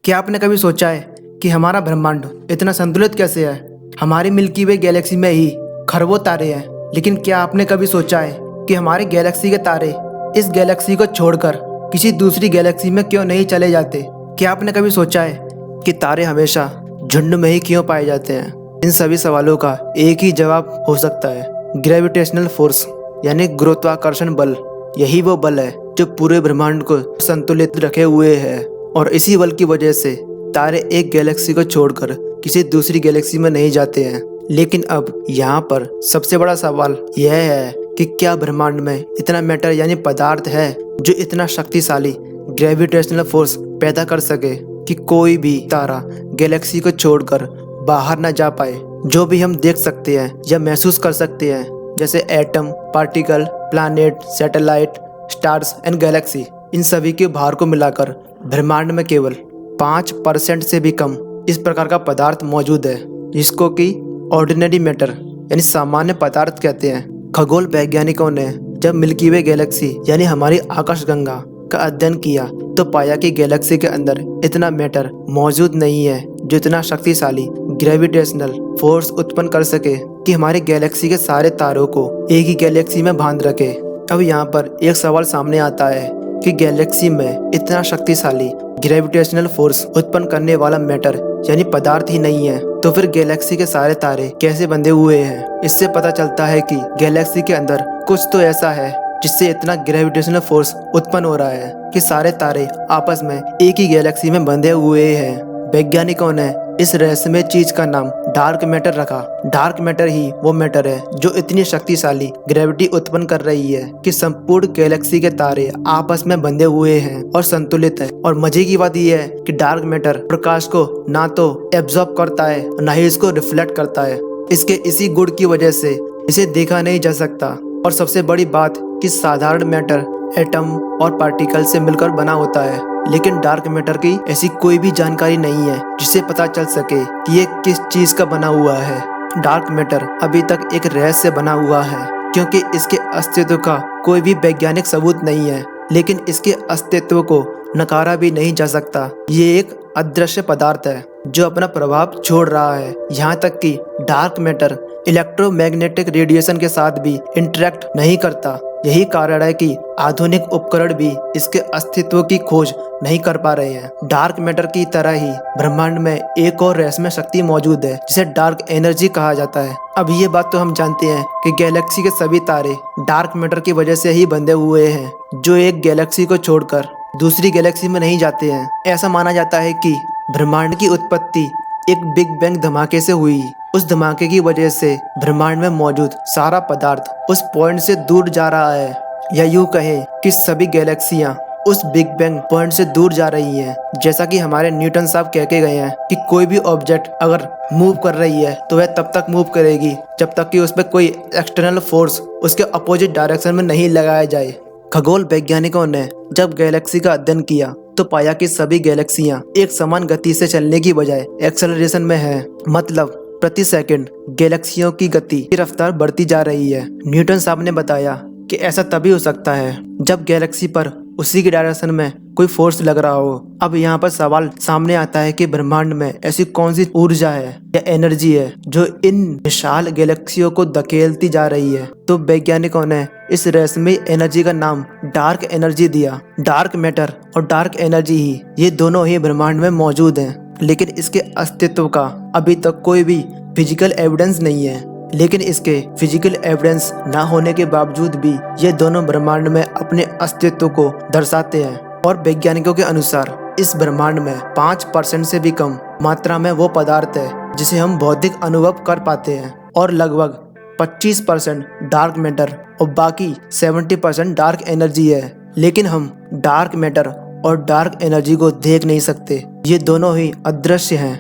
क्या आपने कभी सोचा है कि हमारा ब्रह्मांड इतना संतुलित कैसे है? हमारी मिल्की वे गैलेक्सी में ही खरबों तारे हैं, लेकिन क्या आपने कभी सोचा है कि हमारे गैलेक्सी के तारे इस गैलेक्सी को छोड़कर किसी दूसरी गैलेक्सी में क्यों नहीं चले जाते? क्या आपने कभी सोचा है कि तारे हमेशा झुंड में ही क्यों पाए जाते हैं? इन सभी सवालों का एक ही जवाब हो सकता है, ग्रेविटेशनल फोर्स यानी गुरुत्वाकर्षण बल। यही वो बल है जो पूरे ब्रह्मांड को संतुलित रखे हुए है, और इसी बल की वजह से तारे एक गैलेक्सी को छोड़कर किसी दूसरी गैलेक्सी में नहीं जाते हैं। लेकिन अब यहाँ पर सबसे बड़ा सवाल यह है कि क्या ब्रह्मांड में इतना मैटर यानी पदार्थ है जो इतना शक्तिशाली ग्रेविटेशनल फोर्स पैदा कर सके कि कोई भी तारा गैलेक्सी को छोड़कर बाहर न जा पाए। जो भी हम देख सकते हैं या महसूस कर सकते हैं, जैसे atom, particle, planet, satellite, stars and galaxy, इन सभी के भार को मिलाकर ब्रह्मांड में केवल 5% से भी कम इस प्रकार का पदार्थ मौजूद है, जिसको कि ऑर्डिनरी मैटर यानी सामान्य पदार्थ कहते हैं। खगोल वैज्ञानिकों ने जब मिल्की वे गैलेक्सी यानी हमारी आकाशगंगा का अध्ययन किया तो पाया कि गैलेक्सी के अंदर इतना मैटर मौजूद नहीं है जो इतना शक्तिशाली ग्रेविटेशनल फोर्स उत्पन्न कर सके कि हमारी गैलेक्सी के सारे तारों को एक ही गैलेक्सी में बांध रखे। अब यहाँ पर एक सवाल सामने आता है कि गैलेक्सी में इतना शक्तिशाली ग्रेविटेशनल फोर्स उत्पन्न करने वाला मैटर यानी पदार्थ ही नहीं है, तो फिर गैलेक्सी के सारे तारे कैसे बंधे हुए हैं? इससे पता चलता है कि गैलेक्सी के अंदर कुछ तो ऐसा है जिससे इतना ग्रेविटेशनल फोर्स उत्पन्न हो रहा है कि सारे तारे आपस में एक ही गैलेक्सी में बंधे हुए हैं। वैज्ञानिकों ने इस रहस्यमय चीज का नाम डार्क मैटर रखा। डार्क मैटर ही वो मैटर है जो इतनी शक्तिशाली ग्रेविटी उत्पन्न कर रही है कि संपूर्ण गैलेक्सी के तारे आपस में बंधे हुए हैं और संतुलित है। और मजे की बात यह है कि डार्क मैटर प्रकाश को ना तो एब्जॉर्ब करता है ना ही इसको रिफ्लेक्ट करता है। इसके इसी गुण की वजह से इसे देखा नहीं जा सकता। और सबसे बड़ी बात कि साधारण मैटर एटम और पार्टिकल से मिलकर बना होता है, लेकिन डार्क मैटर की ऐसी कोई भी जानकारी नहीं है जिससे पता चल सके कि ये किस चीज का बना हुआ है। डार्क मैटर अभी तक एक रहस्य बना हुआ है, क्योंकि इसके अस्तित्व का कोई भी वैज्ञानिक सबूत नहीं है, लेकिन इसके अस्तित्व को नकारा भी नहीं जा सकता। ये एक अदृश्य पदार्थ है जो अपना प्रभाव छोड़ रहा है। यहाँ तक कि डार्क मैटर इलेक्ट्रोमैग्नेटिक रेडिएशन के साथ भी इंटरेक्ट नहीं करता। यही कारण है कि आधुनिक उपकरण भी इसके अस्तित्व की खोज नहीं कर पा रहे हैं। डार्क मैटर की तरह ही ब्रह्मांड में एक और रहस्यमय शक्ति मौजूद है जिसे डार्क एनर्जी कहा जाता है। अब ये बात तो हम जानते हैं कि गैलेक्सी के सभी तारे डार्क मैटर की वजह से ही बंधे हुए हैं, जो एक गैलेक्सी को छोड़कर दूसरी गैलेक्सी में नहीं जाते हैं। ऐसा माना जाता है कि ब्रह्मांड की उत्पत्ति एक बिग बैंग धमाके से हुई। उस धमाके की वजह से ब्रह्मांड में मौजूद सारा पदार्थ उस पॉइंट से दूर जा रहा है, या यूं कहें कि सभी गैलेक्सियां उस बिग बैंग पॉइंट से दूर जा रही हैं। जैसा कि हमारे न्यूटन साहब कह के गए हैं कि कोई भी ऑब्जेक्ट अगर मूव कर रही है तो वह तब तक मूव करेगी जब तक कि उस पर कोई एक्सटर्नल फोर्स उसके अपोजिट डायरेक्शन में नहीं लगाया जाए। खगोल वैज्ञानिकों ने जब गैलेक्सी का अध्ययन किया तो पाया कि सभी गैलेक्सियां एक समान गति से चलने की बजाय एक्सेलरेशन में है, मतलब प्रति सेकंड गैलेक्सियों की गति की रफ्तार बढ़ती जा रही है। न्यूटन साहब ने बताया कि ऐसा तभी हो सकता है जब गैलेक्सी पर उसी के डायरेक्शन में कोई फोर्स लग रहा हो। अब यहाँ पर सवाल सामने आता है कि ब्रह्मांड में ऐसी कौन सी ऊर्जा है या एनर्जी है जो इन विशाल गैलेक्सियों को धकेलती जा रही है। तो वैज्ञानिकों ने इस रहस्यमय एनर्जी का नाम डार्क एनर्जी दिया। डार्क मैटर और डार्क एनर्जी ही ये दोनों ही ब्रह्मांड में मौजूद हैं, लेकिन इसके अस्तित्व का अभी तक कोई भी फिजिकल एविडेंस नहीं है। लेकिन इसके फिजिकल एविडेंस ना होने के बावजूद भी ये दोनों ब्रह्मांड में अपने अस्तित्व को दर्शाते हैं। और वैज्ञानिकों के अनुसार इस ब्रह्मांड में 5% से भी कम मात्रा में वो पदार्थ है जिसे हम भौतिक अनुभव कर पाते हैं, और लगभग 25% डार्क मैटर और बाकी 70% डार्क एनर्जी है। लेकिन हम डार्क मैटर और डार्क एनर्जी को देख नहीं सकते, ये दोनों ही अदृश्य हैं।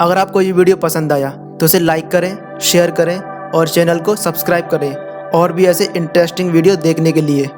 अगर आपको ये वीडियो पसंद आया तो इसे लाइक करें, शेयर करें और चैनल को सब्सक्राइब करें और भी ऐसे इंटरेस्टिंग वीडियो देखने के लिए।